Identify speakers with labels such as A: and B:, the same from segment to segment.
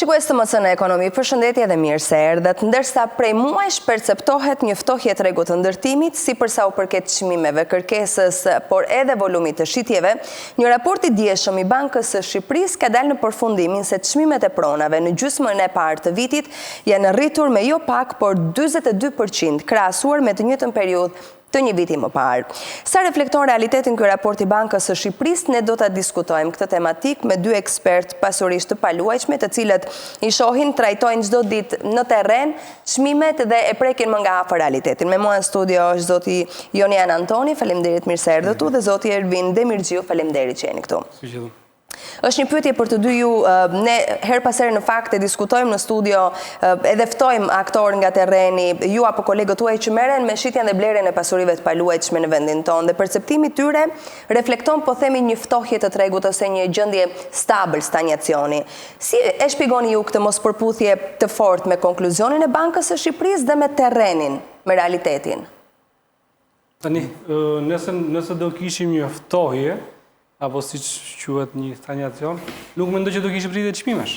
A: Shikues të MCN Ekonomi, përshëndetje dhe mirë se erdhët, ndërsa prej muajsh perceptohet një ftohje tregu të ndërtimit, si përsa u përket çmimeve, kërkesës, por edhe volumit të shitjeve, një raport i dieshëm i Bankës së Shqipërisë ka dalë në përfundimin se çmimet e pronave në gjysmën e parë të vitit janë rritur me jo pak, por 42%, krahasuar me të njëjtën periudhë të një viti më parë. Sa reflekton realitetin ky raport i Bankës së Shqipërisë, ne do ta diskutojmë këtë tematik me dy ekspert pasurisht të paluajtshme, të cilët i shohin, trajtojnë çdo ditë në terren çmimet dhe e prekin më nga afër realitetin. Me mua në studio është zoti Jonian Antoni, faleminderit mirë se erdhët tu, dhe zoti Ervin Demirxhiu, faleminderit që jeni këtu. Është një pyetje për të dy ju, ne her pas here në fakt e diskutojmë në studio, edhe ftojmë aktorë nga terreni, ju apo kolegët tuaj që merren me shitjen dhe blerjen e pasurive të paluajtshme në vendin tonë, dhe perceptimi tyre reflekton, po themi, një ftohje të tregut ose një gjendje stabël, stagnacioni. Si e shpjegoni ju këtë mospërputhje të fortë me konkluzionin e Bankës së Shqipërisë dhe me terrenin, me realitetin?
B: Tani, nëse do kishim një ftohje, apo si që quhet një stagnacion, nuk mendoj që do kishim rritje çmimesh.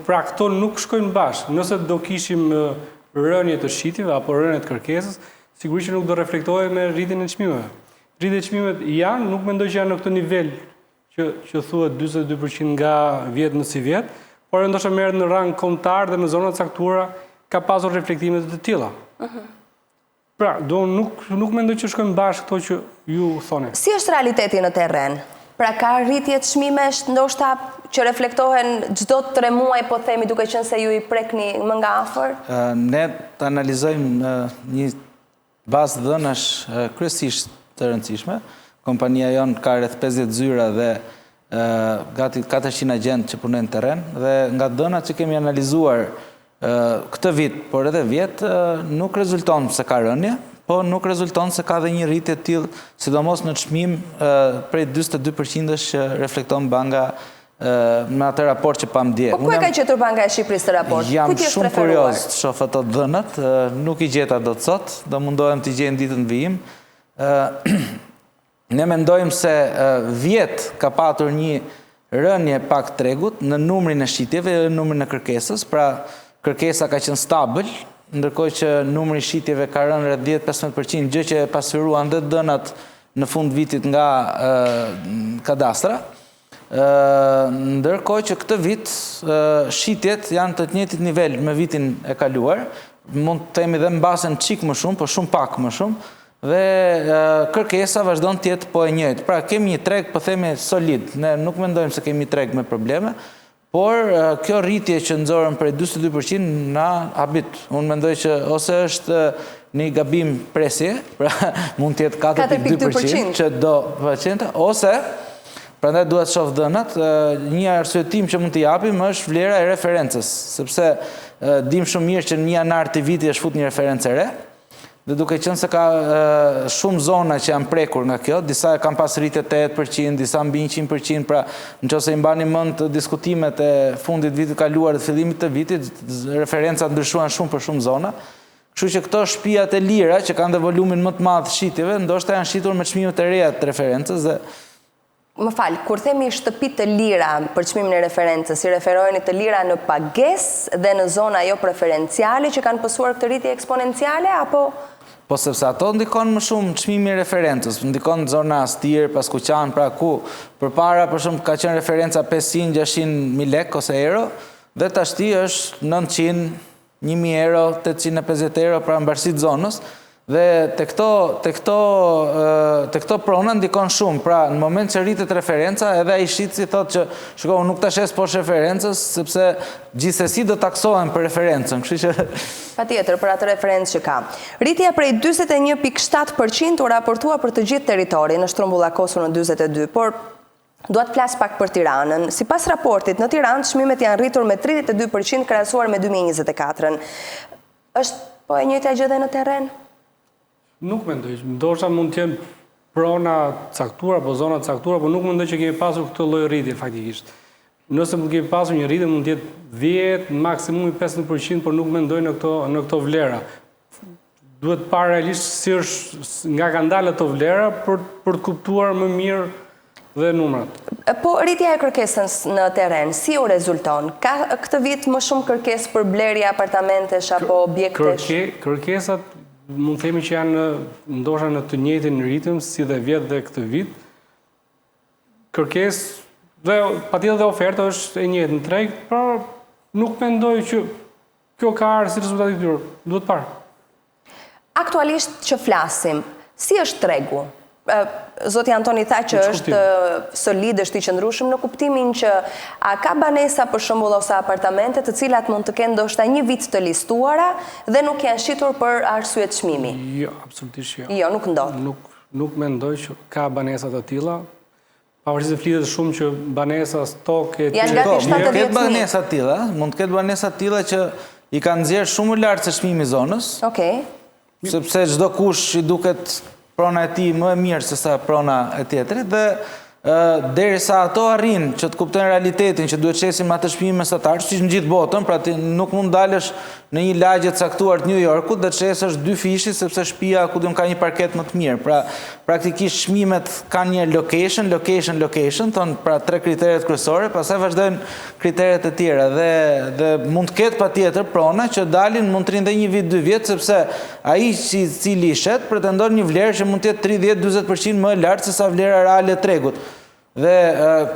B: Pra këto nuk shkojnë bashkë. Nëse do kishim rënje të shitjeve apo rënje të kërkesës, sigurisht që nuk do reflektohej me rritjen e çmimeve. Rritjet e çmimeve janë, nuk mendoj që janë në këtë nivel që thuhet 42% nga vjet në si vjet, por ndoshta merret në rang kombëtar dhe në zona të caktuara ka pasur reflektime të tilla. Pra, nuk mendoj që shkojnë bashkë këto që ju thoni.
A: Si është realiteti në terren? Pra ka rritje të çmimesh, ndoshta që reflektohen çdo 3 muaj, po themi, duke qenë se ju i prekni më nga afër?
C: Ne të analizojmë një bazë dhënash kryesisht të rëndësishme. Kompania jonë ka rreth 50 zyra dhe gati 400 agentë që punojnë në terren, dhe nga dhënat që kemi analizuar këtë vit, por edhe vjet, nuk rezulton se ka rënje, po nuk rezulton se ka dhe një rritje të tillë, sidomos në çmim prej 42% që reflekton banka me atë raport që pam dje.
A: Po ku e ka gjetur Banka e Shqipërisë të raport?
C: Jam shumë kurioz të shoh ato dhënat, nuk i gjeta dot sot, do mundohem të gjej ditën vijim. Ne mendojmë se vjet ka patur një rënje pak tregut në numrin e shitjeve dhe në numrin e kërkesës, pra kërkesa ka qenë stabil, ndërkohë që numri i shitjeve ka rënë rreth 10-15%, gjë që e pasuruan dhe dënat në fund vitit nga kadastra. Ndërkohë që këtë vit shitjet janë të njëjtit nivel me vitin e kaluar, mund të themi dhe mbasen çik më shumë, por shumë pak më shumë, dhe kërkesa vazhdon të jetë po e njëjtë. Pra kemi një treg, po themi, solid. Ne nuk mendojmë se kemi treg me probleme, por kjo rritje që nxorën për 42% na habit. Unë mendoj që ose është një gabim presje, pra mund të jetë 4.2% që do përqenta, ose, prandaj duhet shoh dhënat, një arsyetim që mund të japim është vlera e referencës, sepse dim shumë mirë që në janar të vitit është fut një referencë e re, dhe duke qenë se ka shumë zona që janë prekur nga kjo, disa kanë pas rritje 8%, disa mbi 100%, pra nëse i mbani mend diskutimet e fundit vitit kaluar dhe fillimit të vitit, referencat ndryshuan shumë për shumë zona. Kështu që këto shtëpiat e lira që kanë dhe volumin më të madh shitjeve, ndoshta janë shitur me çmimet e reja të referencës dhe
A: Më fal, kur themi shtëpi të lira për çmimin e referencës, si referoheni të lira në pagesë dhe në zona jo preferenciale që kanë pësuar këtë rritje eksponenciale, apo?
C: Po sepse ato ndikon më shumë çmimi i referencës, ndikon në zona Astir, Paskuqan, pra ku përpara për shumë ka qenë referenca 500-600.000 lekë ose euro, dhe tashti është 900, 1.000 euro, 850 euro pra mbarësit zonës. Dhe të këto prona ndikon shumë, pra në moment që rritet referenca, edhe ai shitësi thotë që shiko, nuk ta shes poshtë referencës, sepse gjithsesi do taksohen për referencën, kështu që
A: patjetër për atë referencë që ka. Rritja prej 41.7% u raportua për të gjithë territorin, në Shtrumbullakosu në 42%, por duat flas pak për Tiranën. Sipas raportit, në Tiranë çmimet janë rritur me 32% krahasuar me 2024-ën. Është po e njëjta gjë në terren?
B: Nuk mendoj, ndoshta mund të jenë prona caktuara apo zona caktuara, por nuk mendoj që kemi pasur këtë lloj rritje faktikisht. Nëse mund kemi pasur një rritje mund të jetë 10, maksimumi 15%, por nuk mendoj në këto vlera. Duhet parë realisht si është nga kanë dalë ato vlera për të kuptuar më mirë dhe numrat.
A: Po rritja e kërkesës në teren, si u rezulton? Ka këtë vit më shumë kërkesë për blerje apartamentesh apo objektesh?
B: Kërkesat mund themi që janë ndoshta në të njëjtin ritëm si dhe vjet dhe këtë vit. Kërkesë dhe patjetër dhe oferta është e njëjtë në treg, por nuk mendoj që kjo ka ardhur si rezultat i tyre. Duhet parë.
A: Aktualisht që flasim, si është tregu? Zoti Antoni tha që është solid, është i qëndrueshëm në kuptimin që a ka banesa për shembull ose apartamente të cilat mund të kenë ndoshta një vit të listuara dhe nuk janë shitur për arsye të çmimi.
B: Jo, absolutisht jo.
A: Jo, nuk ndodh.
B: Nuk mendoj që ka banesa të tilla. Pavarësisht se flitet shumë që banesa, stok e
A: janë gati 70.000.
C: Banesa të tilla, mund të ketë banesa të tilla që i kanë nxjerrë shumë më lart se çmimi i zonës.
A: Okej.
C: Sepse çdo kush i duket prona e tij më e mirë se sa prona e tjetrit dhe derisa ato arrin që të kuptojnë realitetin që duhet shesim atë çmime mesatar, siç në gjithë botën, pra ti nuk mund dalësh në një lagje të caktuar të New Yorkut dhe të shesësh 2 fishi sepse shtëpia ku diun ka një parket më të mirë. Pra praktikisht çmimet kanë një location, thon pra 3 kriteret kryesore, pastaj vazhdojnë kriteret e tjera dhe mund të ketë patjetër prona që dalin mund të rinë dhe 1 vit 2 vjet sepse ai i cili shet pretendon një vlerë që mund të jetë 30-40% më e lartë se sa vlera reale e tregut. Dhe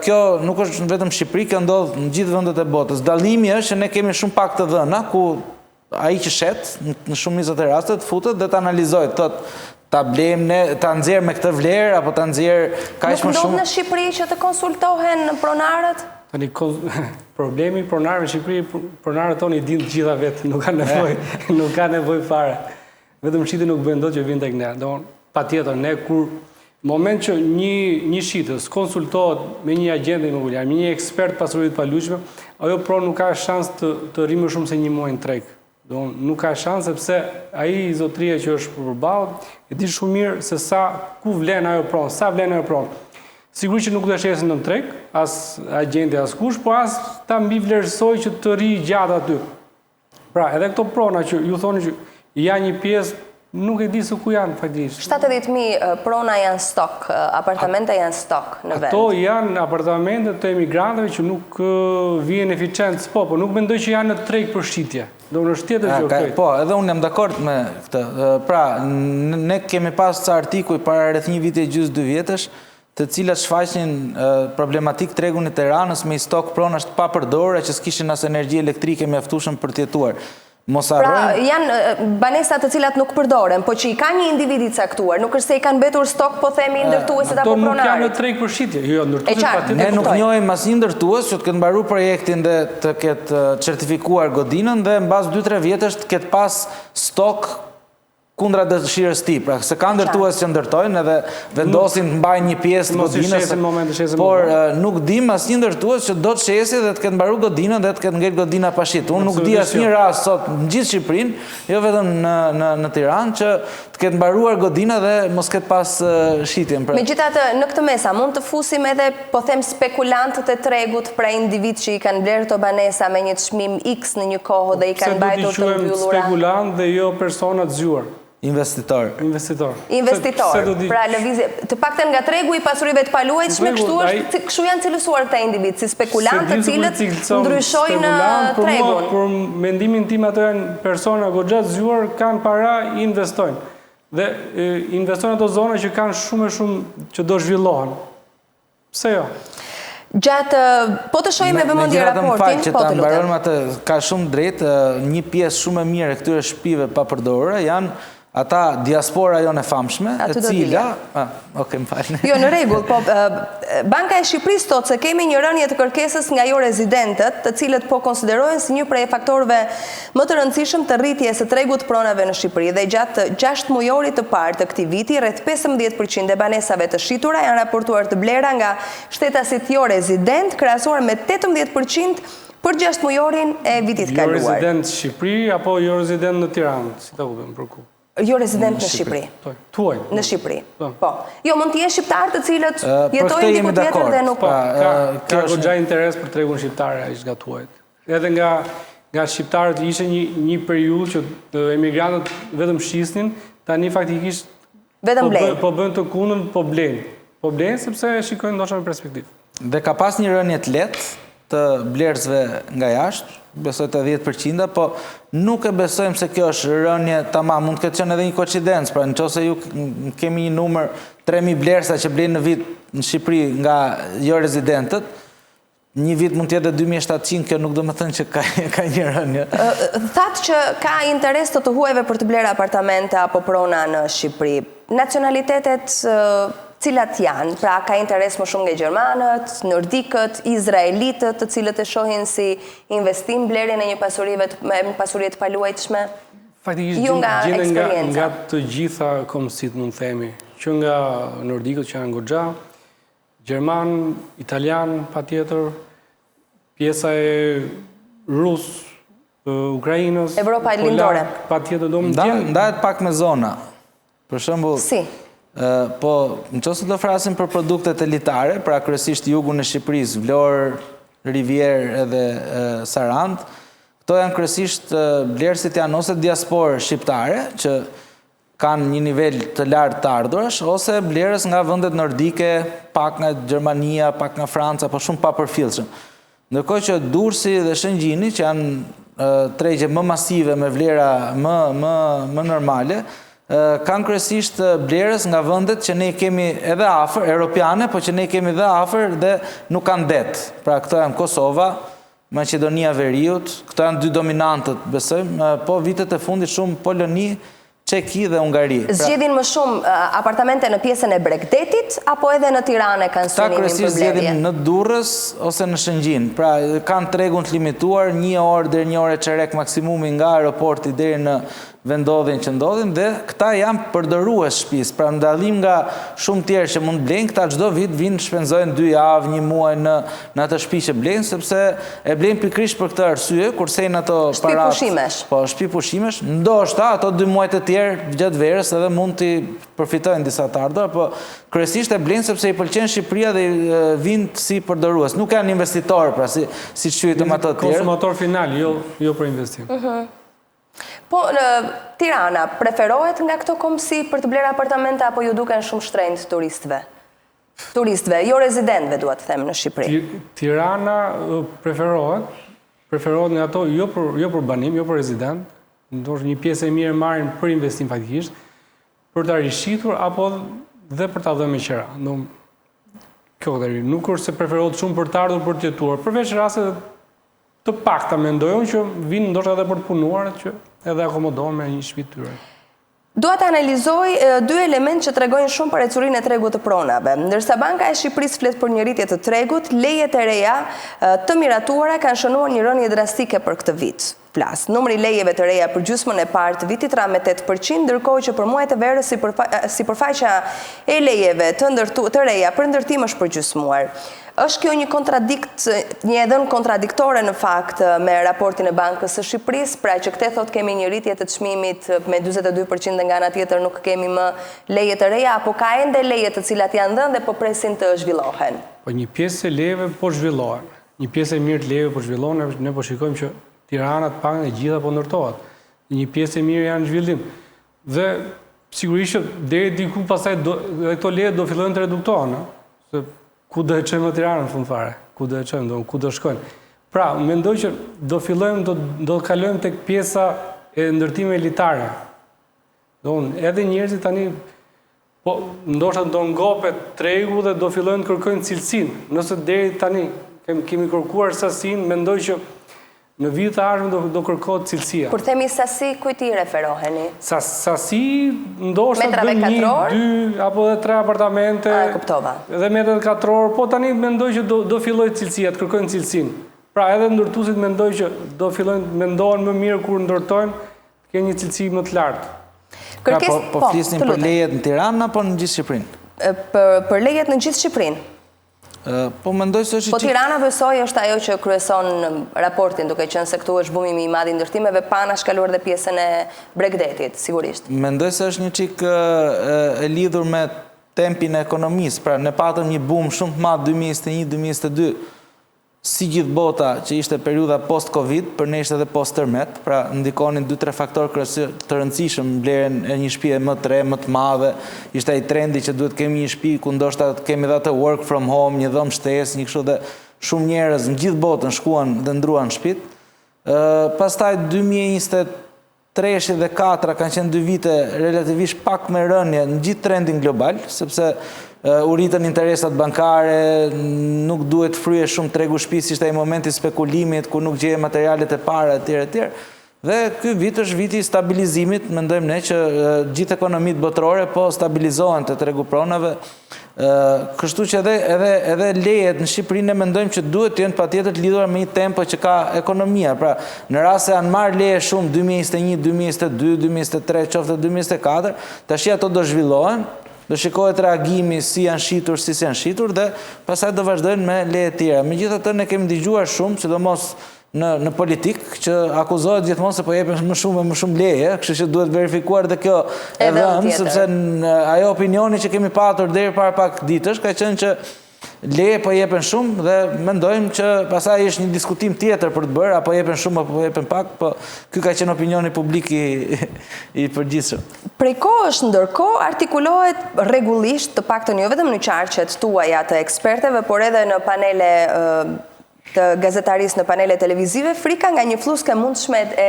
C: kjo nuk është vetëm Shqipëri, kjo ndodh në gjithë vendet e botës. Dallimi është që ne kemi shumë pak të dhëna ku ai që shet në shumë nizat e rastet futet dhe ta analizojë, thotë ta blejmë ne, ta nxjerr me këtë vlerë apo ta nxjerr kaq më shumë.
A: Nuk ndodh në Shqipëri që të konsultohen pronarët?
B: Tani problemi i pronarëve në Shqipëri, pronarët tonë i dinë të gjitha vetë, nuk ka nevojë fare. Vetëm shitje nuk bën dot që vinë tek ne. Patjetër ne kur moment që një shitës konsultohet me një agent imobiliar, me një ekspert pasuritë paluajtshme, ajo pronë nuk ka shans të rrimë shumë se 1 muaj në treg. Nuk ka shans sepse ai zotëria që është përballë e di shumë mirë se ku vlen ajo pronë, sa vlen ajo pronë. Sigurisht që nuk do të shesin në treg, as agenti as kush, po as ta mbi vlerësoj që të rri gjatë aty. Pra, edhe këto prona që ju thoni që janë një pjesë, nuk e di se ku janë faktikisht.
A: 70.000 prona janë stok, apartamente janë stok në vend.
B: Ato janë apartamente të emigrantëve që nuk vijnë eficient, po nuk mendoj që janë në treg për shitje. Do në është tjetër gjë këtë.
C: Po, edhe unë jam dakord me këtë. Pra, ne kemi pas ca artikuj para rreth 1 viti e gjysmë 2 vjetësh, të cilat shfaqnin problematik tregun e Tiranës me stok pronash të papërdorura që s'kishin as energji elektrike mjaftueshme për të jetuar.
A: Pra, janë banesat të cilat nuk përdoren, po që i ka një individ i caktuar, nuk është se i kanë betur stok, po themi ndërtuesit apo pronarit.
B: Ato nuk janë në treg për shitje. Jo, ndërtuesit patjetër.
C: Ne nuk njohim asnjë ndërtues që të ketë mbaruar projektin dhe të ketë certifikuar godinën dhe mbas 2-3 vjetësh të ketë pas stok kundra dëshirës tij. Pra, se ka ndërtues që ndërtojnë edhe vendosin të mbajnë një pjesë të godinës, por nuk dim asnjë ndërtues që do të shesë dhe të ketë mbaruar godinën dhe të ketë ngel godina pa shit. Unë nuk di asnjë rast sot në gjithë Shqipërinë, jo vetëm në Tiranë, që të ketë mbaruar godina dhe mos ketë pas shitjen.
A: Megjithatë, në këtë mesa mund të fusim edhe, po them, spekulantët e tregut, pra individ që i kanë blerë këto banesa me një çmim X në një kohë dhe i kanë mbajtur të mbyllura.
B: Spekulant dhe jo persona të zgjuar.
C: Investitor.
A: Pra lëvizje, të paktën nga tregu i pasurive të paluajtshme, kështu janë cilësuar këta individ, si spekulant të cilët ndryshojnë tregun.
B: Për mendimin tim ato janë persona goxha të zgjuar, kanë para, investojnë. Dhe investojnë ato zona që kanë shumë e shumë që do zhvillohen. Pse jo?
A: Gjatë, po të shojmë me vëmendje raportin, po të lutem.
C: Ka shumë drejt, një pjesë shumë e mirë e këtyre shtëpive papërdorura janë ata diaspora jonë e famshme, e cila... Oke, më falë.
A: Jo, në rregull, po Banka e Shqipërisë thotë se kemi një rënje të kërkesës nga jo rezidentët, të cilët po konsiderohen si një prej faktorëve më të rëndësishëm të rritjes së tregut pronave në Shqipëri dhe gjatë 6 mujorit të parë të këtij viti, rreth 15% e banesave të shitura janë raportuar të blera nga shtetasit jo rezident, krahasuar me 18% për 6 mujorin e vitit kaluar.
B: Jo rezident në Shqipëri apo jo rezident në Tiranë, si ta kuptojmë për ku?
A: Jo rezident në Shqipëri.
B: Tuaj.
A: Në Shqipëri. Po. Jo, mund të jenë shqiptarë të cilët jetojnë diku tjetër dhe nuk.
B: Ka goxha interes për tregun shqiptar ai nga tuajt. Edhe nga shqiptarët ishte një periudhë që emigrantët vetëm shisnin, tani faktikisht
A: vetëm blejnë.
B: Po bën të kundën, po blejnë. Po blenë sepse shikojnë ndoshta në perspektivë.
C: Dhe ka pas një rënje të lehtë të blerësve nga jashtë, besoj të 10%, po nuk e besojmë se kjo është rënje tamam, mund të ketë qenë edhe një koincidencë, pra nëse ju kemi një numër 3.000 blerësa që blenë në vit në Shqipëri nga jo rezidentët, një vit mund të jetë 2700, kjo nuk do të thënë që ka një rënje.
A: Thatë që ka interes të huajve për të blerë apartamente apo prona në Shqipëri. Nacionalitetet cilat janë, pra ka interes më shumë nga gjermanët, nordikët, izraelitët, të cilët e shohin si investim blerjen e një pasurie të paluajtshme?
B: Faktikisht gjenden nga të gjitha komësit, mund themi, që nga nordikët që janë goxha, gjerman, italian, patjetër, pjesa e rus, Ukrainës,
A: Evropa e lindore.
B: Patjetër do më
C: ndahet pak me zona. Për shembull,
A: si
C: po, nëse do flasim për produktet elitare, pra kryesisht jugun e Shqipërisë, Vlorë, Rivierë edhe Sarandë, këto janë kryesisht blerësit janë ose diasporë shqiptare, që kanë një nivel të lartë të ardhurash, ose blerës nga vendet nordike, pak nga Gjermania, pak nga Franca, po shumë pa përfillshëm. Ndërkohë që Durrësi dhe Shëngjini, që janë tregje më masive me vlera më normale, kanë kryesisht blerës nga vendet që ne kemi edhe afër, europiane, po që ne kemi edhe afër dhe nuk kanë det. Pra këto janë Kosova, Maqedonia Veriut, këto janë dy dominantët, besojmë, po vitet e fundit shumë Poloni, Çeki dhe Ungari.
A: Zgjedhin më shumë apartamente në pjesën e Bregdetit, apo edhe në Tiranë kanë synimin për blerje?
C: Ta kryesisht zgjedhin në Durrës ose në Shëngjin. Pra kanë tregun të limituar, 1 orë deri 1 orë e çerek maksimumi nga aeroporti deri në vendodhjen që ndodhin, dhe këta janë përdorrues shtëpisë. Pra ndallim nga shumë tjerë që mund blejnë, këta çdo vit vinë shpenzojnë 2 javë, 1 muaj në atë shtëpi që blejnë, sepse e blejnë pikërisht për këtë arsye, kurse në ato
A: shtëpi pushimesh.
C: Po, shtëpi pushimesh, ndoshta ato 2 muajt e tjerë gjatë verës edhe mund të përfitojnë disa të ardhur, po kryesisht e blejnë sepse i pëlqen Shqipëria dhe vinë si përdorrues. Nuk janë investitorë, pra si quajtëm ato të tjerë.
B: Konsumator final, jo për investim.
A: Po, Tirana preferohet nga këto komësi për të blerë apartamente, apo ju duken shumë shtrenjtë turistëve? Turistëve, jo rezidentëve, duhet të them, në Shqipëri.
B: Tirana preferohet nga ato jo për banim, jo për rezident, ndoshta një pjesë e mirë marrin për investim faktikisht, për ta rishitur apo dhe për ta dhënë me qira. Kjo deri nuk është se preferohet shumë për të ardhur për të jetuar, përveç raste të pakta mendojnë që vinë ndoshta edhe për të punuar, që edhe akomodohen me një shtëpi tyre.
A: Dua të analizoj 2 elementë që tregojnë shumë për ecurinë e tregut të pronave. Ndërsa Banka e Shqipërisë flet për një rritje të tregut, lejet e reja të miratuara kanë shënuar një rënje drastike për këtë vit. Numri lejeve të reja për gjysmën e parë të vitit ra me 8%, ndërkohë që për muajt e verës sipërfaqja e lejeve të reja për ndërtim është përgjysmuar. Është kjo një dhënë kontradiktore në fakt me raportin e Bankës së Shqipërisë, pra që këte thot kemi një rritje të çmimit me 42% nga ana tjetër nuk kemi më leje të reja, apo ka ende leje të cilat janë dhënë dhe po presin të zhvillohen?
B: Po një pjesë e lejeve po zhvillohen. Një pjesë e mirë të lejeve po zhvillohen, ne po shikojmë që Tirana të pak e gjitha po ndërtohet. Një pjesë e mirë janë në zhvillim. Dhe sigurisht që deri diku pastaj edhe këto leje do fillojnë të reduktohen, se ku do e çojmë në Tiranë në fund fare? Ku do e çojmë, ku do shkojnë? Pra, mendoj që do fillojmë do kalojmë tek pjesa e ndërtimeve elitare. Edhe njerëzit tani po ndoshta do ngopet tregu dhe do fillojnë të kërkojnë cilësinë. Nëse deri tani kemi kërkuar sasinë, mendoj që në vitet e ardhshme do kërkohet cilësia.
A: Kur themi sasi, kujt i referoheni?
B: Sasi ndoshta
A: metrave katror?
B: 1, 2 apo 3 apartamente.
A: A, kuptova.
B: Edhe metrat katror, po tani mendoj që do fillojë cilësia, të kërkojnë cilësinë. Pra edhe ndërtuesit mendoj që do fillojnë mendohen më mirë kur ndërtojnë, të kenë një cilësi më të lartë.
C: Po flisnin për lejet në Tiranë apo në gjithë Shqipërinë?
A: Për lejet në gjithë Shqipërinë.
C: Po mendoj se është...
A: Po Tirana besoj është ajo që kryeson raportin, duke qenë se këtu është bumimi i madh i ndërtimeve, pa na shkaluar dhe pjesën e Bregdetit, sigurisht.
C: Mendoj se është një çik e lidhur me tempin e ekonomisë, pra ne patëm një boom shumë të madh 2021-2022, si gjithë bota që ishte periudha post-Covid, për ne ishte edhe post-tërmet, pra ndikonin 2-3 faktorë të rëndësishëm blerjen e një shtëpie më të re, më të madhe, ishte ai trendi që duhet kemi një shtëpi ku ndoshta kemi dha të work from home, një dhomë shtesë, një kështu dhe shumë njerëz në gjithë botën shkuan dhe ndruan shtëpitë. Pastaj 2023 dhe 2024 kanë qenë 2 vite relativisht pak me rënje në gjithë trendin global, sepse u rritën interesat bankare, nuk duhet fryje shumë tregu shtëpisë, ishte ai momenti spekulimit ku nuk gjeje materialet e para etj. Dhe ky vit është viti i stabilizimit, mendojmë ne që gjithë ekonomitë botërore po stabilizohen te tregu pronave. Kështu që edhe lejet në Shqipëri ne mendojmë që duhet të jenë patjetër të lidhura me një tempo që ka ekonomia. Pra, në rast se janë marrë leje shumë 2021, 2022, 2023, qoftë 2024, tash ato do zhvillohen. Do shikohet reagimi si janë shitur, si janë shitur dhe pastaj do vazhdojnë me leje të tjera. Megjithatë ne kemi dëgjuar shumë, sidomos në politikë, që akuzohet gjithmonë se po jepen më shumë leje, kështu që duhet verifikuar dhe kjo edhe sepse ajo opinioni që kemi patur deri para pak ditësh ka qenë që leje po jepen shumë dhe mendojmë që pastaj është një diskutim tjetër për të bërë, apo jepen shumë apo jepen pak, po ky ka qenë opinioni publik i përgjithshëm.
A: Prej kohësh ndërkohë artikulohet rregullisht, të paktën jo vetëm në qarqet tuaja të eksperteve, por edhe në panele të gazetarisë, në panele televizive, frika nga një fluskë e mundshme e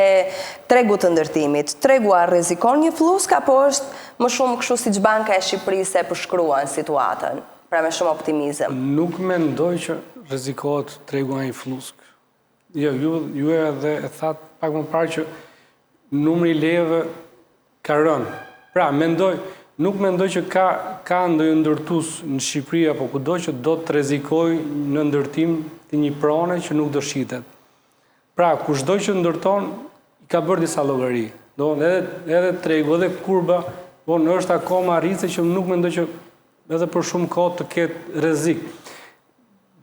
A: tregut të ndërtimit. Tregu a rrezikon një fluskë apo është më shumë kështu siç Banka e Shqipërisë e përshkruan situatën? Pra me shumë optimizëm.
B: Nuk mendoj që rrezikohet tregu nga një fluskë. Jo, ju edhe e thatë pak më parë që numri i lejeve ka rënë. Pra, nuk mendoj që ka ndonjë ndërtues në Shqipëri apo kudo që do të rrezikojë në ndërtim të një prone që nuk do shitet. Pra, kushdo që ndërton i ka bërë disa llogari. Do edhe tregu edhe kurba, është akoma rritje që nuk mendoj që edhe për shumë kohë të ketë rrezik.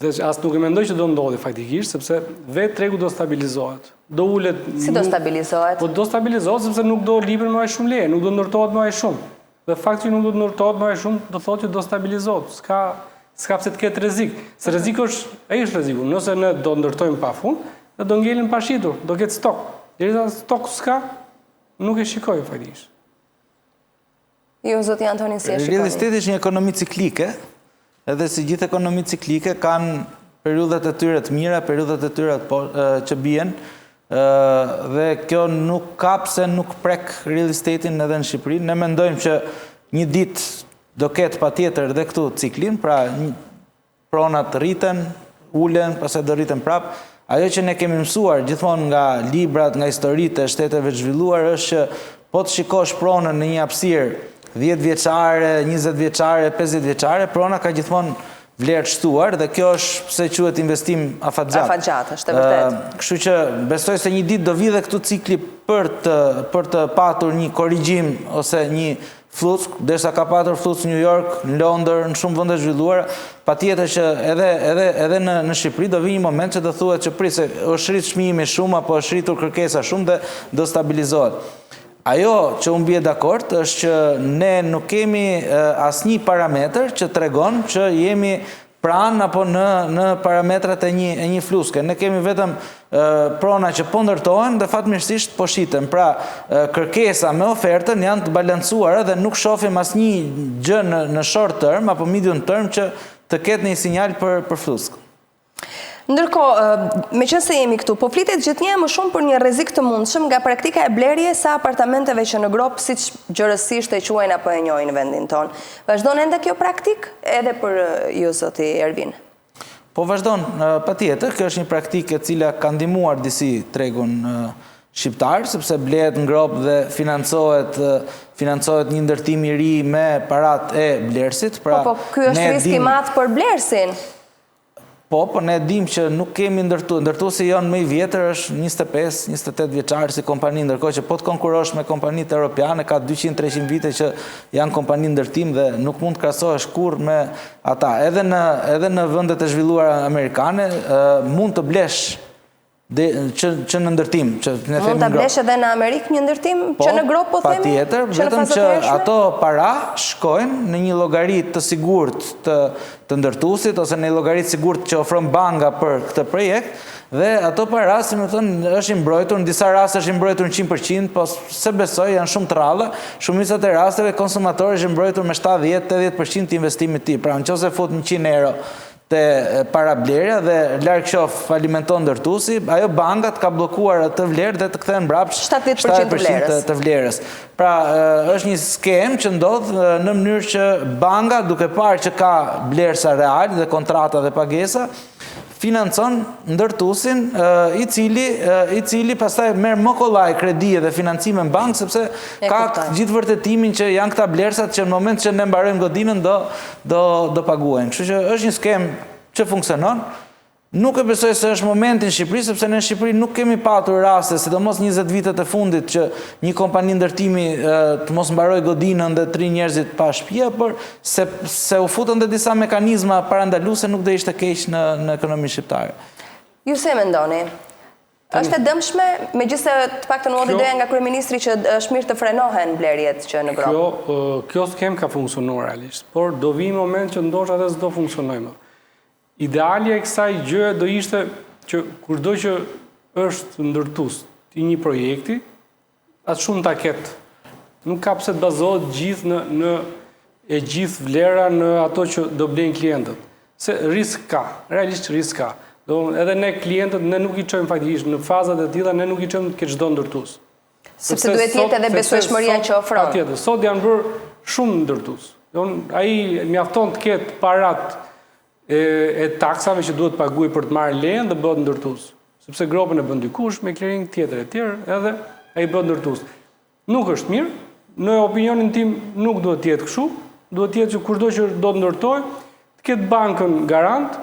B: Dhe as nuk e mendoj që do ndodhi faktikisht, sepse vetë tregu do stabilizohet. Do ulet.
A: Si do stabilizohet?
B: Po do stabilizohet sepse nuk do lipen më aq shumë leje, nuk do ndërtohet më aq shumë. Dhe fakti që nuk do të ndërtohet më aq shumë do thotë që do stabilizohet. S'ka pse të ketë rrezik. Se rreziku ai është rreziku. Nëse ne do ndërtojmë pafund, ne do ngelim pa shitur, do ketë stok. Derisa stok s'ka, nuk e shikoj faktikisht.
A: Jo, zoti Antonin, si e shikoni?
C: Real estate është një ekonomi ciklike, edhe si gjithë ekonomi ciklike kanë periudhat e tyre të mira, periudhat e tyre që bien, dhe kjo nuk ka pse nuk prek real estate-in edhe në Shqipëri. Ne mendojmë që një ditë do ketë patjetër edhe këtu ciklin, pra pronat rriten, ulen, pastaj do rriten prap. Ajo që ne kemi mësuar gjithmonë nga librat, nga historitë e shteteve të zhvilluar është që po të shikosh pronën në një hapësirë 10 vjeçare, 20 vjeçare, 50 vjeçare, prona ka gjithmonë vlerë të shtuar dhe kjo është pse quhet investim afatgjat.
A: Afatgjat, është e vërtetë.
C: Kështu që besoj se një ditë do vi dhe këtu cikli për të patur një korrigjim ose një flusk, derisa ka patur flusk në New York, në Londër, në shumë vende të zhvilluara, patjetër që edhe në Shqipëri do vi një moment që do thuhet që prisë është rrit çmimi shumë apo është rritur kërkesa shumë dhe do stabilizohet. Ajo që unë bie dakord është që ne nuk kemi asnjë parametër që tregon që jemi pranë apo në parametrat e një fluske. Ne kemi vetëm prona që po ndërtohen dhe fatmirësisht po shiten. Pra, kërkesa me ofertën janë të balancuara dhe nuk shohim asnjë gjë në short term apo medium term që të ketë një sinjal për flusk.
A: Ndërkohë, meqense jemi këtu, po flitet gjithnjë më shumë për një rrezik të mundshëm nga praktika e blerje sa apartamenteve që në grop, siç gjërësisht e quajnë apo e njohin në vendin tonë. Vazhdon ende kjo praktik edhe për ju, zoti Ervin?
C: Po vazhdon, patjetër, kjo është një praktikë e cila ka ndihmuar disi tregun shqiptar, sepse blehet në grop dhe financohet një ndërtim i ri me parat e blerësit.
A: Po, ky është risk i madh për blerësin.
C: Po, ne dim që nuk kemi ndërtuesi jonë më i vjetër është 25-28 vjeçar si kompani, ndërkohë që po të konkurosh me kompanitë europiane, ka 200-300 vite që janë kompani ndërtim dhe nuk mund të krahasohesh kurrë me ata. Edhe në vendet e zhvilluara amerikane mund të blesh që në ndërtim.
A: Mund të blesh edhe në Amerikë një ndërtim që në grop, po themi?
C: Patjetër, vetëm që ato para shkojnë në një llogarit të sigurt të ndërtuesit ose në një llogarit sigurt që ofron banka për këtë projekt, dhe ato para, si më thënë, është i mbrojtur, në disa raste është i mbrojtur në 100%, po se besoj janë shumë të rralla, shumicat e rasteve konsumatori është i mbrojtur me 70-80% të investimit të tij. Pra nëse fut 100 euro te para blerja dhe larg qof falimenton ndërtuesi, ajo bankat ka bllokuar atë vlerë dhe të kthehen mbrapsht 70% të vlerës. Pra është një skem që ndodh në mënyrë që banka, duke parë që ka vlerësa real dhe kontrata dhe pagesa, financon ndërtuesin i cili pastaj merr më kollaj kredi dhe financime në bankë, sepse ka gjithë vërtetimin që janë këta vlerësat që në moment që ne mbarojmë godinën do paguajnë. Kështu që është një skem që funksionon. Nuk e besoj se është momenti në Shqipëri, sepse në Shqipëri nuk kemi patur raste, sidomos 20 vitet e fundit, që një kompani ndërtimi të mos mbaroj godinën dhe 3 njerëzit pa shtëpi, por se u futën dhe disa mekanizma parandaluese nuk do ishte keq në ekonominë shqiptare.
A: Ju se mendoni? Është e dëmshme, megjithëse të paktën u ideja nga kryeministri që është mirë të frenohen blerjet që në grop?
B: Kjo skem ka funksionuar realisht, por do vi moment që ndoshta edhe s'do funksionojë më. Idealja e kësaj gjëje do ishte që kurdo që është ndërtues i një projekti, atë shumë ta ketë. Nuk ka pse të bazohet gjithë në gjithë vlera në ato që do blejnë klientët. Se risk ka, realisht risk ka. Edhe ne klientët, ne nuk i çojmë faktikisht në fazat e tilla, ne nuk i çojmë ke çdo ndërtues.
A: Sepse duhet jetë edhe besueshmëria që ofron.
B: Patjetër, sot janë bërë shumë ndërtues. Ai mjafton të ketë parat e taksave që duhet paguaj për të marrë lejen dhe bëhet ndërtues. Sepse gropën e bën dikush me clearing tjetër edhe ai bëhet ndërtues. Nuk është mirë, në opinionin tim nuk duhet të jetë kështu, duhet të jetë që kushdo që do të ndërtojë, të ketë bankën garant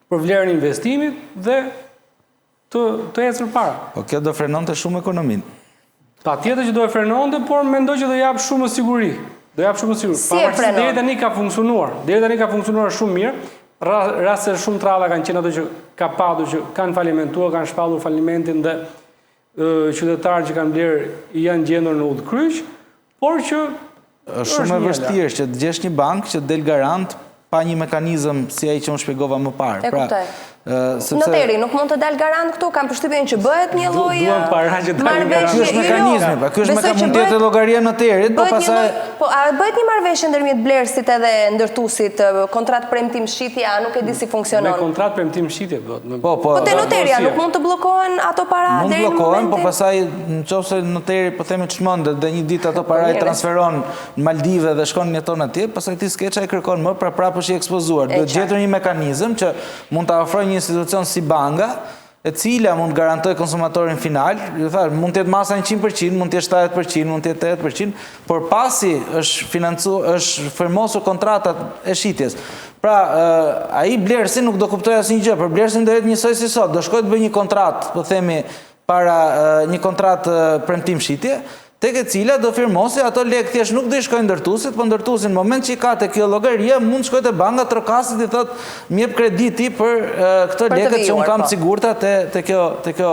B: për vlerën e investimit dhe të ecër para.
C: Po kjo do frenonte shumë ekonominë.
B: Patjetër që do e frenonte, por mendoj që do jap shumë siguri. Do jap shumë siguri. Pavarësisht deri tani ka funksionuar. Deri tani ka funksionuar shumë mirë. Raste shumë të rralla kanë qenë ato që ka padur që kanë falimentuar, kanë shpallur falimentin dhe qytetarët që kanë blerë janë gjendur në udhkryq, por që
C: është shumë e vështirë që të gjesh një bankë që del garant pa një mekanizëm si ai që unë shpjegova më parë.
A: E kuptoj. Noteri, nuk mund të dalë garant këtu, kam përshtypjen që bëhet një lloj
C: marrëveshje. Ky është mekanizmi, pa ky është mund të jetë llogaria noterit, po pastaj
A: bëhet një marrëveshje ndërmjet blerësit edhe ndërtuesit, kontratë premtim shitja, nuk e di si funksionon.
B: Me kontratë premtim shitje bëhet.
A: Po te noteria nuk mund të bllokohen ato para deri në momentin.
C: Mund bllokohen, po pastaj nëse noteri po themi çmendet dhe një ditë ato para i transferon në Maldive dhe shkon jeton atje, pastaj ti skeça e kërkon më, pra prapë është i ekspozuar. Duhet gjetur një mekanizëm që mund ta ofrojë një institucion si banka, e cila mund garantoj konsumatorin final, mund të jetë masa 100%, mund të jetë 70%, mund të jetë 80%, por pasi është firmosur kontratat e shitjes. Pra, ai blerësi nuk do kuptoj asnjë gjë, por blerësi do jetë njësoj si sot, do shkojë të bëjë një kontratë, po themi para një kontratë premtim shitje, tek e cila do firmosi ato lekë thjesht nuk do i shkojnë ndërtuesit, po ndërtuesi në moment që i ka te kjo llogaria mund shkojë te banka trokasit i thotë më jep krediti për këto lekë që un kam sigurta te kjo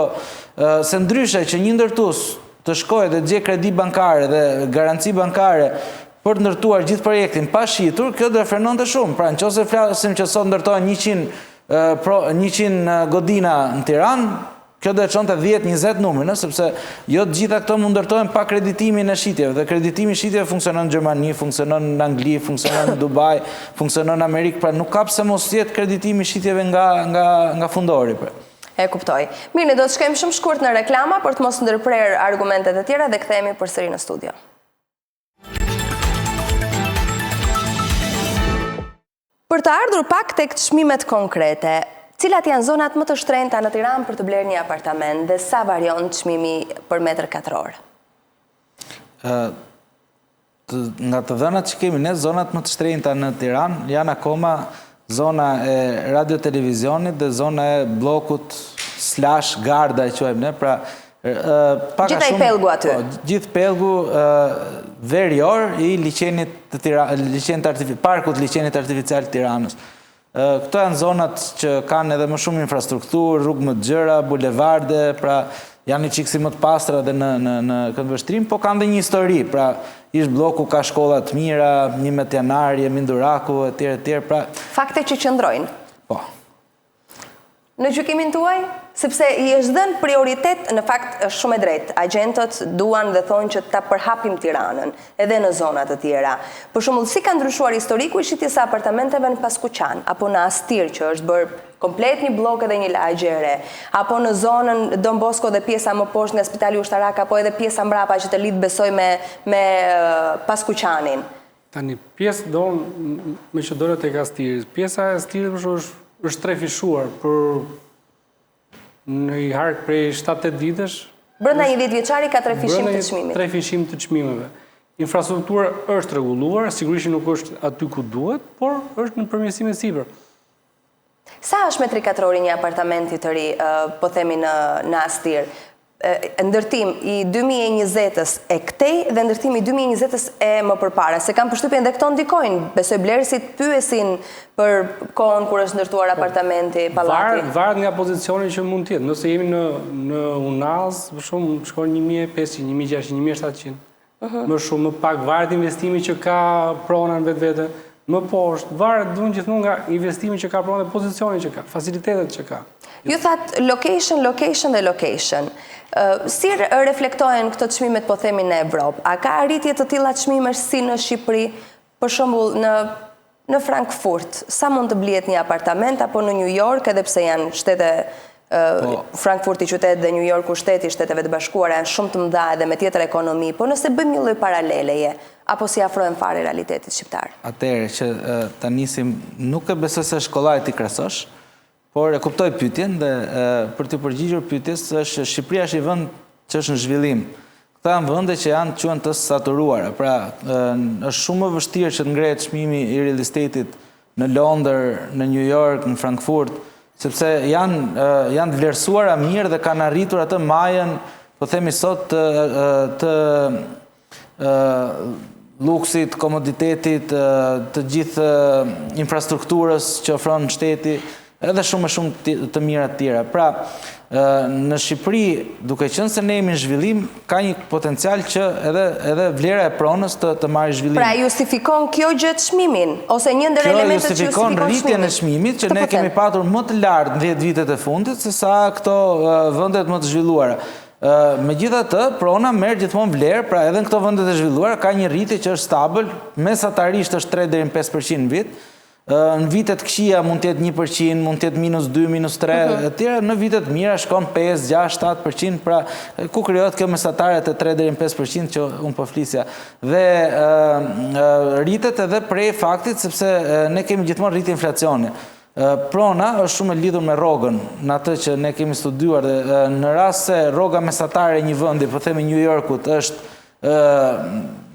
C: se ndryshe që një ndërtues të shkojë dhe të gjejë kredi bankare dhe garanci bankare për të ndërtuar gjithë projektin pa shitur, kjo do e frenonte shumë. Pra nëse flasim që sot ndërtohen 100 godina në Tiranë, kjo do e çonte 10-20 numrin, sepse jo të gjitha këto mund ndërtohen pa kreditimin e shitjeve. Dhe kreditimi i shitjeve funksionon në Gjermani, funksionon në Angli, funksionon në Dubai, funksionon në Amerikë, pra nuk ka pse mos jetë kreditimi i shitjeve nga fundori.
A: E kuptoj. Mirë, ne do të shkojmë shumë shkurt në reklama për të mos ndërprer argumentet e tjera dhe kthehemi përsëri në studio. Për të ardhur pak tek çmimet konkrete, cilat janë zonat më të shtrenjta në Tiranë për të blerë një apartament dhe sa varion çmimi për metër katror?
C: Nga të dhënat që kemi ne, zonat më të shtrenjta në Tiranë janë akoma zona e radio-televizionit dhe zona e blokut / garda e quajmë ne, pra
A: gjitha i pelgu aty.
C: Gjithë pelgu verior i parkut liçenit artificial të Tiranës. Këto janë zonat që kanë edhe më shumë infrastrukturë, rrugë më të gjëra, bulevarde, pra janë një qikësi më të pastra dhe në Këndvështrim, po kanë dhe një histori, pra ish bloku ka shkollat mira, 11 janari, Minduraku, etj. Pra...
A: Fakte që qëndrojnë?
C: Po.
A: Në gjykimin tuaj, sepse i është dhënë prioritet, në fakt është shumë e drejtë. Agjentët duan dhe thonë që ta përhapim Tiranën, edhe në zonat të tjera. Për shembull, si ka ndryshuar historiku i shitjes së apartamenteve në Paskuqan, apo në Astir, që është bërë komplet një blok edhe një lagjere, apo në zonën Don Bosco dhe pjesa më poshtë nga Spitali Ushtarak, apo edhe pjesa mbrapa që të lidh besoj me Paskuqanin.
B: Tani, pjesë donë me që dore tek Astiri. Pjesa e Astirit është trefishuar për në i hark prej 7-8 ditësh.
A: Brenda një 10 vjeçari ka trefishim të çmimit.
B: Trefishim të çmimeve. Infrastruktura është rregulluar, sigurisht nuk është aty ku duhet, por është në përmirësime sipër.
A: Sa është metri katrori një apartamenti të ri, po themi në Astir? Ndërtim i 2020-ës e këtej dhe ndërtim i 2020-ës e më përpara, se kam përshtypjen dhe këto ndikojnë, besoj blerësit pyesin për kohën kur është ndërtuar apartamenti, pallati.
B: Varet nga pozicioni që mund të jetë. Nëse jemi në Unaz, për shumë shkon 1.500, 1.600, 1.700. Më shumë, më pak, varet investimi që ka prona në vetvete, më poshtë, varet duan gjithmonë nga investimi që ka prona dhe pozicioni që ka, facilitetet që ka.
A: Ju thatë location dhe location. Si reflektojnë këto çmimet, po themi, në Evropë? A ka arritje të tilla çmimesh si në Shqipëri? Për shembull, në Frankfurt, sa mund të blihet një apartament, apo në New York, edhe pse janë shtete, Frankfurti qytet dhe New Yorku shteti Shteteve të Bashkuara janë shumë të mëdha edhe me tjetër ekonomi, po nëse bëjmë një lloj paraleleje, apo si afrohen fare realitetit shqiptar?
C: Atëherë që ta nisim, nuk e besoj se është kollaj ti krahasosh, por e kuptoj pyetjen dhe për të përgjigjur pyetjes, është Shqipëria është një vend që është në zhvillim. Këta janë vende që janë quhen të saturuara. Pra, është shumë më vështirë që të ngrehet çmimi i real estate-it në Londër, në New York, në Frankfurt, sepse janë të vlerësuara mirë dhe kanë arritur atë majën, po themi sot, të luksit, komoditetit, të gjithë infrastrukturës që ofron shteti, edhe shumë të mira të tjera. Pra, në Shqipëri, duke qenë se ne jemi në zhvillim, ka një potencial që edhe vlera e pronës të marrë zhvillim.
A: Pra, justifikon kjo gjë çmimin, ose një ndër elementet që justifikon çmimin?
C: Kjo justifikon rritjen e çmimit, që ne kemi patur më të lartë në 10 vitet e fundit, se sa këto vendet më të zhvilluara. Megjithatë, prona merr gjithmonë vlerë, pra edhe në këto vendet e zhvilluara ka një rritje që është stabil, mesatarisht është 3 deri në 5% në vit. Në vitet këqija mund të jetë 1%, mund të jetë -2, -3, etj. Në vitet mira shkon 5, 6, 7%, pra ku krijohet kjo mesatare të 3 deri në 5% që unë po flisja. Dhe rritet edhe prej faktit sepse ne kemi gjithmonë rritje inflacioni. Prona është shumë e lidhur me rrogën, në atë që ne kemi studiuar, dhe në rast se rroga mesatare e një vendi, po themi New Yorkut, është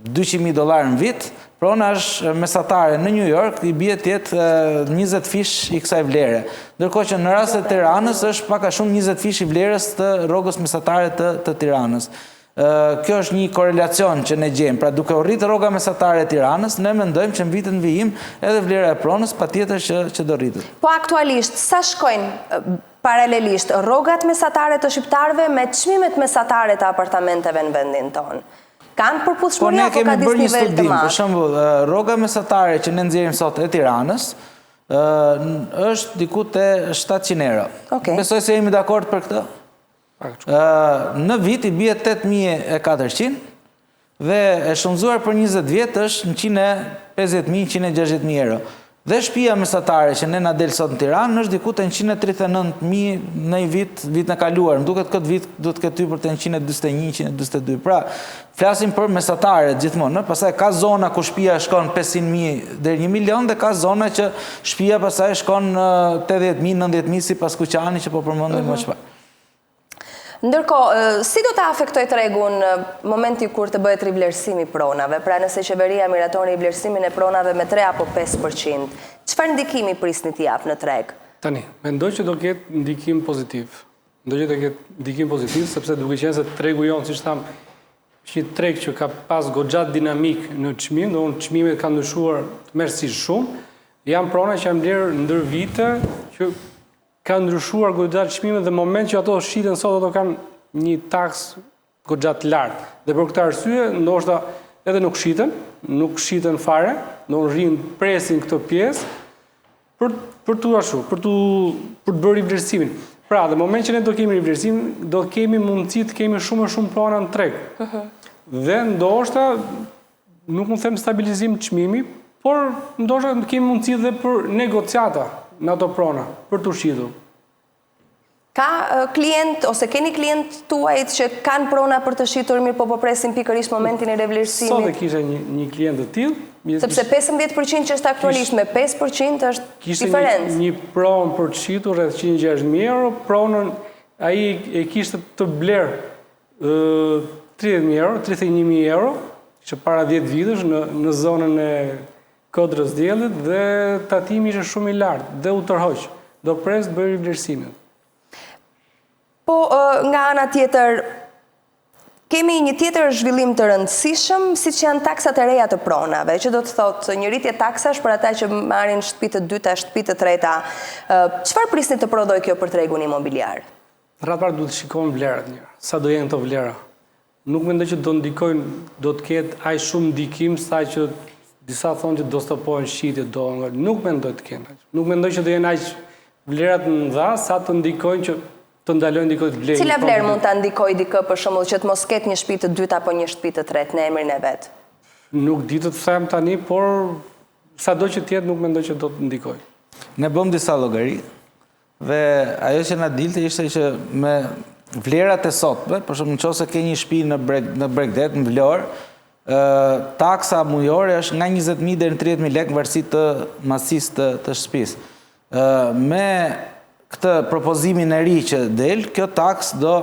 C: $200.000 në vit, prona është mesatare në New York, i bie të jetë 20 fish i kësaj vlere. Ndërkohë që në rast të Tiranës është pak a shumë 20 fish i vlerës të rrogës mesatare të Tiranës. Kjo është një korelacion që ne gjejmë. Pra duke u rritë rroga mesatare e Tiranës, ne mendojmë që në vitin në vijim edhe vlera e pronës patjetër që do rritet.
A: Po aktualisht, sa shkojnë paralelisht rrogat mesatare të shqiptarëve me çmimet mesatare të apartamenteve në vendin tonë? Kanë përputhshmëri apo ka disë nivel të madh?
C: Për shembull, rroga mesatare që ne nxjerrim sot e Tiranës është diku te €700. Besoj se jemi dakord për këtë. Në vit i bie 8.400 dhe e shumëzuar për 20 vjet është 150.000, €160.000. Dhe shtëpia mesatare që ne na del sot në Tiranë është diku te 139.000 në një vit në kaluar. Më duket këtë vit do të ketë hyrë për te 141, 142. Pra, flasim për mesatare gjithmonë, pastaj ka zona ku shtëpia shkon 500.000 deri 1 milion dhe ka zona që shtëpia pastaj shkon 80.000, 90.000 si Paskuqani që po përmendim më çfarë.
A: Ndërkohë, si do të afektoj tregun momenti kur të bëhet rivlerësimi pronave? Pra nëse qeveria miraton rivlerësimin e pronave me 3 apo 5%, çfarë ndikimi prisni t'i jap në treg?
B: Tani, mendoj që do ketë ndikim pozitiv. Sepse duke qenë se tregu jonë, siç tham, është një treg që ka pas goxhat dinamik në çmim, do çmimet kanë ndryshuar të mërësisht shumë, Janë prona që janë blerë ndër vite, që ka ndryshuar goxhat çmimet dhe në moment që ato shiten sot ato kanë një taks goxhat lartë. Dhe për këtë arsye, ndoshta edhe nuk shiten fare, do rrin presin këtë pjesë për të bërë rivlerësimin. Pra, dhe në moment që ne do kemi rivlerësimin, do kemi mundësi të kemi shumë prona në treg. Dhe ndoshta nuk më them stabilizim të çmimi, por ndoshta kemi mundësi dhe për negociata në ato prona, për të shitur.
A: Ka klient, ose keni klient tuajt që kanë prona për të shitur mirë, po presin pikërisht momentin e revlerësimit?
B: Sot e kisha një klient të tillë.
A: Sepse 15% që është aktualisht me 5% është diferencë.
B: Kishte një pronë për të shitur rreth 160.000 euro, pronën ai e kishte të blerë 30.000 euro, 31.000 euro, që para 10 vitesh në zonën e Kodrës Diellit dhe tatimi ishte shumë i lartë dhe u tërhoq. Do pres të bëjë rivlerësimin.
A: Po nga ana tjetër kemi një tjetër zhvillim të rëndësishëm, siç janë taksat e reja të pronave, që do të thotë një rritje taksash për ata që marrin shtëpi të dyta, shtëpi të treta. Çfarë prisni të prodhoj kjo për tregun imobiliar?
B: Rreth parë duhet të shikojmë vlerat një. Sa do jenë këto vlera? Nuk mendoj që do ndikojnë, do të ketë aq shumë ndikim sa që disa thonë që do stopohen shitjet, nuk mendoj të kenë. Nuk mendoj që do jenë aq vlerat të mëdha sa të ndikojnë që të ndalojnë dikoj të blejnë.
A: Cila vlerë mund ta ndikojë dikë për shembull që të mos ketë një shtëpi të dytë apo një shtëpi të tretë në emrin e vet?
B: Nuk di të them tani, por sado që të jetë nuk mendoj që do të ndikojë.
C: Ne bëm disa llogari dhe ajo që na dilte ishte që me vlerat e sotme, për shembull nëse ke një shtëpi në Bregdet, në Vlorë, taksa mujore është nga 20.000 deri në 30.000 lekë në varësi të masisë të shtëpisë. Me këtë propozimin e ri që del, kjo taks do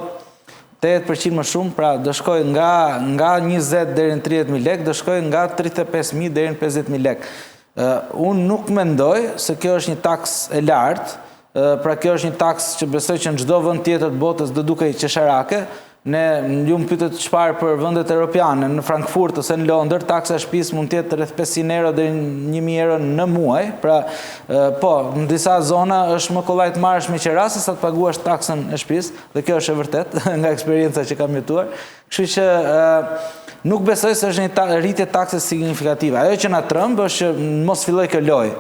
C: 8% më shumë, pra do shkoj nga 20 deri në 30.000 lekë, do shkoj nga 35.000 deri në 50.000 lekë. Unë nuk mendoj se kjo është një taks e lartë, pra kjo është një taks që besoj që në çdo vend tjetër të botës do dukej qesharake. Ne ju më pyetët çfarë për vendet europiane, në Frankfurt ose në Londër, taksa e shtëpisë mund të jetë rreth 500 euro deri në 1.000 euro në muaj. Pra, po, në disa zona është më kollaj të marrësh me qira se sa të paguash taksën e shtëpisë, dhe kjo është e vërtet nga eksperienca që kam jetuar. Kështu që nuk besoj se është një rritje taksës signifikative. Ajo që na tremb është që mos filloj kjo lojë.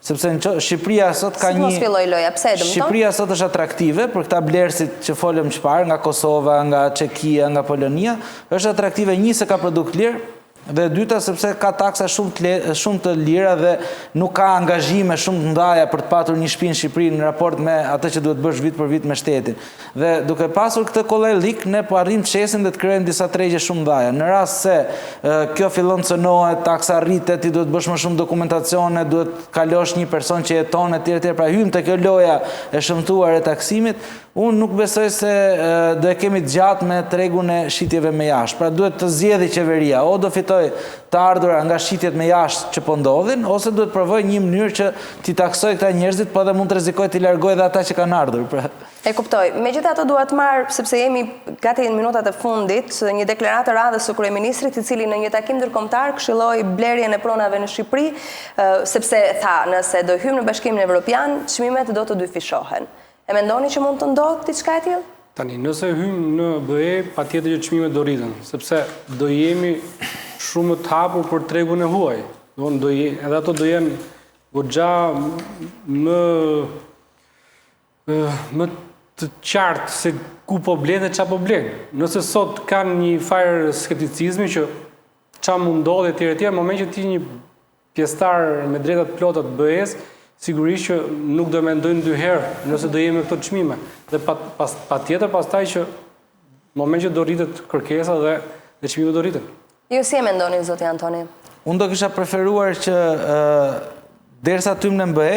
C: Sepse Shqipëria sot ka një... Shqipëria sot është atraktive për këta blerësit që folëm çfarë, nga Kosova, nga Çekia, nga Polonia, është atraktive një se ka produkt lirë, dhe dyta sepse ka taksa shumë të lira dhe nuk ka angazhime shumë të ndaja për të patur një shtëpi në Shqipëri në raport me atë që duhet bësh vit për vit me shtetin. Dhe duke pasur këtë kollaj ne po arrim të shesim dhe të krijojmë disa tregje shumë ndaja. Në rast se kjo fillon të cënohet, taksa rritet, ti duhet bësh më shumë dokumentacione, duhet kalosh një person që jeton etj, pra hym te kjo loja e shëmtuar e taksimit. Unë nuk besoj se do e kemi të gjatë me tregun e shitjeve me jashtë. Pra duhet të zgjedhë qeveria, o do fitoj të ardhura nga shitjet me jashtë që po ndodhin, ose duhet provoj një mënyrë që t'i taksoj këta njerëzit, po edhe mund të rrezikoj t'i largoj dhe ata që kanë ardhur.
A: E kuptoj. Megjithatë dua të marr, sepse jemi gati në minutat e fundit, një deklaratë të radhës së kryeministrit, i cili në një takim ndërkombëtar këshilloi blerjen e pronave në Shqipëri, sepse tha, nëse do hyjmë në Bashkimin Evropian, çmimet do të dyfishohen. E mendoni që mund të ndodhë diçka e tillë?
B: Tani, nëse hyjmë në BE, patjetër që çmimet do rriten, sepse do jemi shumë të hapur për tregun e huaj. Edhe ato do jenë goxha më të qartë se ku po blen dhe ç'a po blen. Nëse sot kanë një farë skepticizmi që ç'a mund ndodhi etj, në moment që ti një pjesëtar me drejta të plota të BE-s, sigurisht që nuk do mendojnë dy herë nëse do jemi me këto çmime. Dhe patjetër pastaj që në moment që do rritet kërkesa dhe çmimet do rriten.
A: Ju si e mendoni, zoti Antoni?
C: Unë do kisha preferuar që derisa tym në BE,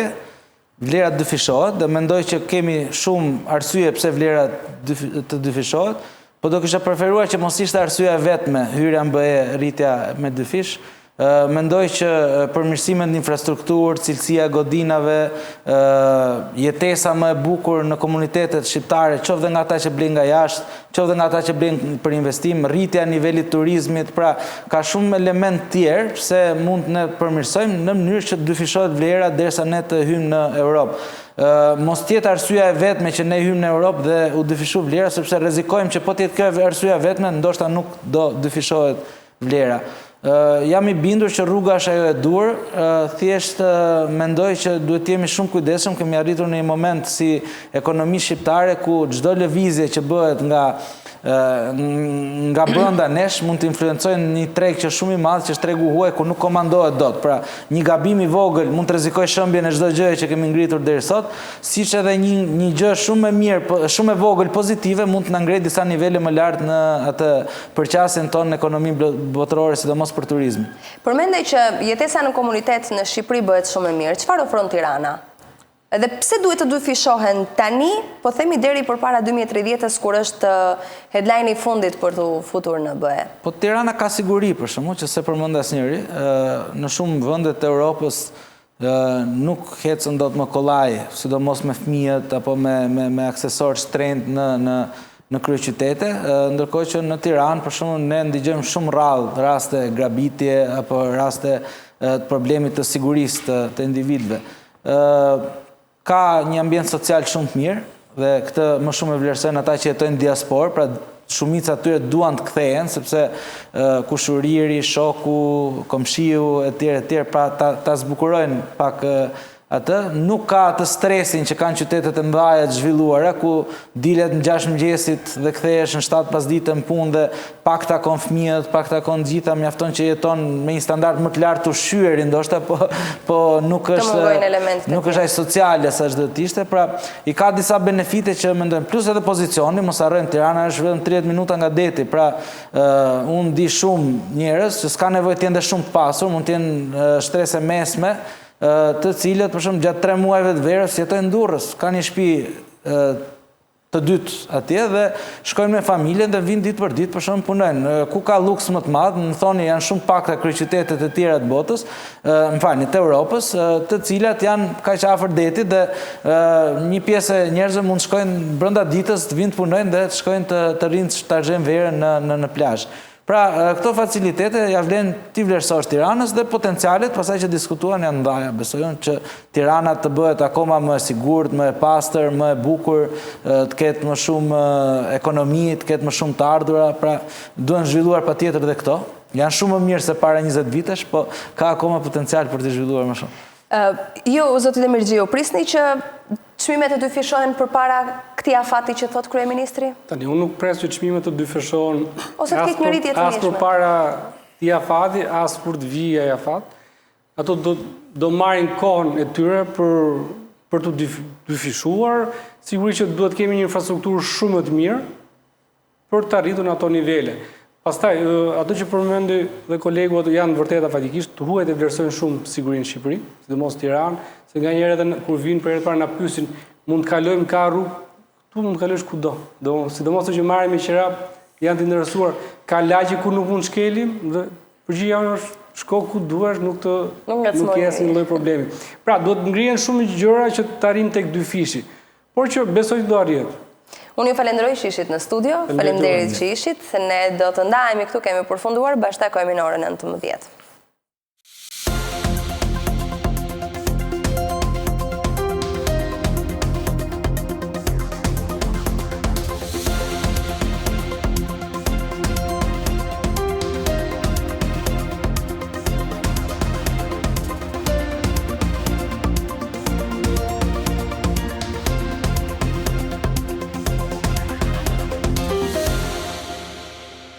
C: vlerat dyfishohet, dhe mendoj që kemi shumë arsye pse vlerat të dyfishohet, po do kisha preferuar që mos ishte arsyeja vetme hyrja në BE, rritja me dyfish, Mendoj që përmirësimet në infrastrukturë, cilësia e godinave, jetesa më e bukur në komunitetet shqiptare, qoftë nga ata që blinë nga jashtë, qoftë nga ata që blinë për investim, rritja e nivelit turizmit, pra ka shumë element tjerë se mund ne përmirësojmë në mënyrë që dyfishohet vlera derisa ne të hymë në Europë. Mos tjetë arsyeja e vetme që ne hymë në Europë dhe u dyfishu vlera, sepse rrezikojmë që po tjetë kjo arsyeja vetme, ndoshta nuk do dyfishohet vlera. Jam i bindur që rruga është ajo e dur, thjesht mendoj që duhet të jemi shumë kujdesshëm, kemi arritur në një moment si ekonomi shqiptare ku çdo lëvizje që bëhet nga brenda nesh mund të influencojnë një treg që shumë i madh, që është tregu huaj ku nuk komandohet dot. Pra, një gabim i vogël mund të rrezikojë shëmbjen e çdo gjëje që kemi ngritur deri sot, siç edhe një gjë shumë e mirë, shumë e vogël pozitive mund të na ngrej disa nivele më lart në atë përqasjen tonë në ekonominë botërore, sidomos për turizmin.
A: Përmendej që jetesa në komunitet në Shqipëri bëhet shumë e mirë. Çfarë ofron Tirana? Edhe pse duhet të dyfishohen tani, po themi deri përpara 2030-s kur është headline i fundit për të futur në BE?
C: Po Tirana ka siguri, për shembull, që se përmend asnjëri, në shumë vende të Europës nuk hecën dot më kollaj, sidomos me fëmijët apo me aksesorë shtrenjtë në kryeqytete, ndërkohë që në Tiranë, për shembull, ne ndigjojmë shumë rrallë raste grabitje apo raste të problemit të sigurisë të individëve. Ka një ambient social shumë të mirë dhe këtë më shumë e vlerësojnë ata që jetojnë në diasporë, pra shumica atyre duan të kthehen sepse kushuriri, shoku, komshiu etj, pra ta zbukurojnë pak atë, nuk ka atë stresin që kanë qytetet e mëdha të zhvilluara ku dilet në 6 mëngjesit dhe kthehesh në 7 pasdite në punë dhe pak takon fëmijët, pak takon gjitha, mjafton që jeton me një standard më të lartë ushqyeri ndoshta, po nuk është ai sociale sa çdo të ishte, pra i ka disa benefite që mendojmë, plus edhe pozicioni, mos harrojmë Tirana është vetëm 30 minuta nga deti, pra unë di shumë njerëz që s'ka nevojë të jenë shumë të pasur, mund të jenë shtrese mesme, të cilët për shembull gjatë 3 muajve të verës jetojnë në Durrës, kanë një shtëpi të dytë atje dhe shkojnë me familjen dhe vinë ditë për ditë për shembull punojnë. Ku ka luks më të madh, më thoni janë shumë pakta kryeqytetet e tjera të botës, të Europës, të cilat janë kaq afër detit dhe një pjesë e njerëzve mund të shkojnë brenda ditës të vinë të punojnë dhe të shkojnë të rinë të shtarzhojnë verën në plazh. Pra, këto facilitete ja vlen ti vlerësosh Tiranës dhe potencialet pasaj që diskutuan janë ndaja. Besojnë që Tirana të bëhet akoma më e sigurt, më e pastër, më e bukur, të ketë më shumë ekonomi, të ketë më shumë të ardhura, pra duhen zhvilluar patjetër dhe këto. Janë shumë më mirë se para 20 vitesh, po ka akoma potencial për të zhvilluar më shumë.
A: Jo, zotit Emirxhiu, prisni që çmimet të dyfishohen përpara këtij afati që thot kryeministri?
B: Tani unë nuk pres që çmimet të dyfishohen
A: ose të ketë një rritje të
B: njëjtshme. As përpara këtij afati, as kur të vijë ai afat. Ato do marrin kohën e tyre për të dyfishuar. Sigurisht që duhet kemi një infrastrukturë shumë të mirë për të arritur në ato nivele. Pastaj, ato që përmendi dhe kolegu janë vërtet afatikisht, të huajt e vlerësojnë shumë sigurinë në Shqipëri, sidomos Tiranë, se nganjëherë edhe kur vinë për herë të parë na pyesin, mund të kalojmë ka rrugë, tu mund të kalosh kudo. Sidomos që marrim me qira, janë të interesuar, ka lagje ku nuk mund shkelim, dhe përgjigja është shko ku duash, nuk jes një lloj problemi. Pra, duhet ngrihen shumë gjëra që të arrijmë tek dyfishi, por që besoj do arrihet.
A: Unë ju falenderoj që ishit në studio, faleminderit që ishit, ne do të ndahemi këtu, kemi përfunduar, bashkëtakohemi në orën 19.